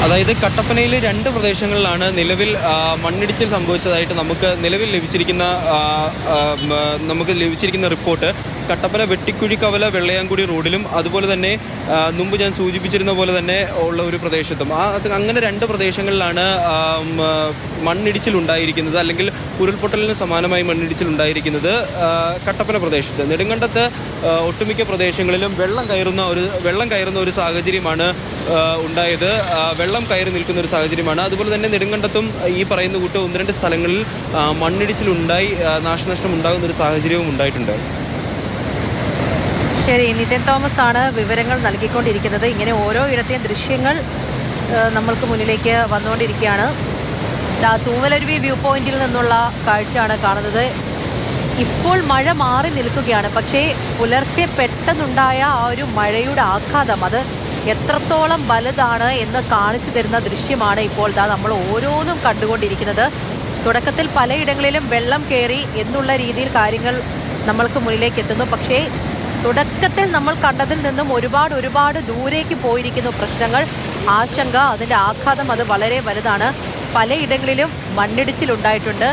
അതായത് കട്ടപ്പനയിലെ 2 പ്രദേശങ്ങളിലാണ് നിലവിൽ മണ്ണിടിച്ചിൽ സംഭവിച്ചതായിട്ട് നമുക്ക് ലഭിച്ചിരിക്കുന്ന റിപ്പോർട്ട്. കട്ടപ്പന വെട്ടിക്കുഴിക്കവല വെള്ളയാംകുടി റോഡിലും അതുപോലെ തന്നെ മുമ്പ് ഞാൻ സൂചിപ്പിച്ചിരുന്ന പോലെ തന്നെ ഉള്ള ഒരു പ്രദേശത്തും അങ്ങനെ 2 പ്രദേശങ്ങളിലാണ് മണ്ണിടിച്ചിലുണ്ടായിരിക്കുന്നത്, അല്ലെങ്കിൽ ഉരുൾപൊട്ടലിന് സമാനമായി മണ്ണിടിച്ചിലുണ്ടായിരിക്കുന്നത്. കട്ടപ്പന പ്രദേശത്ത് നെടുങ്കണ്ടത്ത് ഒട്ടുമിക്ക പ്രദേശങ്ങളിലും വെള്ളം കയറുന്ന ഒരു സാഹചര്യമാണ് ഉണ്ടായത്. വെള്ളം കയറി നിൽക്കുന്ന ഒരു സാഹചര്യമാണ്. അതുപോലെ തന്നെ നെടുങ്കണ്ടത്തും ഈ പറയുന്ന കൂട്ട് 1-2 സ്ഥലങ്ങളിൽ മണ്ണിടിച്ചിലുണ്ടായി നാശനഷ്ടം ഉണ്ടാകുന്ന ഒരു സാഹചര്യവും ഉണ്ടായിട്ടുണ്ട്. ശരി, നിതിൻ തോമസ് ആണ് വിവരങ്ങൾ നൽകിക്കൊണ്ടിരിക്കുന്നത്. ഇങ്ങനെ ഓരോ ഇടത്തെയും ദൃശ്യങ്ങൾ നമ്മൾക്ക് മുന്നിലേക്ക് വന്നുകൊണ്ടിരിക്കുകയാണ്. തൂവലരുവി വ്യൂ പോയിന്റിൽ നിന്നുള്ള കാഴ്ചയാണ് കാണുന്നത്. ഇപ്പോൾ മഴ മാറി നിൽക്കുകയാണ്, പക്ഷേ പുലർച്ചെ പെട്ടെന്നുണ്ടായ ആ ഒരു മഴയുടെ ആഘാതം അത് എത്രത്തോളം വലുതാണ് എന്ന് കാണിച്ചു തരുന്ന ദൃശ്യമാണ് ഇപ്പോൾ നമ്മൾ ഓരോന്നും കണ്ടുകൊണ്ടിരിക്കുന്നത്. തുടക്കത്തിൽ പലയിടങ്ങളിലും വെള്ളം കയറി എന്നുള്ള രീതിയിൽ കാര്യങ്ങൾ നമ്മൾക്ക് മുന്നിലേക്ക് എത്തുന്നു. പക്ഷേ തുടക്കത്തിൽ നമ്മൾ കണ്ടതിൽ നിന്നും ഒരുപാട് ദൂരേക്ക് പോയിരിക്കുന്നു പ്രശ്നങ്ങൾ. ആശങ്ക, അതിൻ്റെ ആഘാതം അത് വളരെ വലുതാണ്. പലയിടങ്ങളിലും മണ്ണിടിച്ചിലുണ്ടായിട്ടുണ്ട്.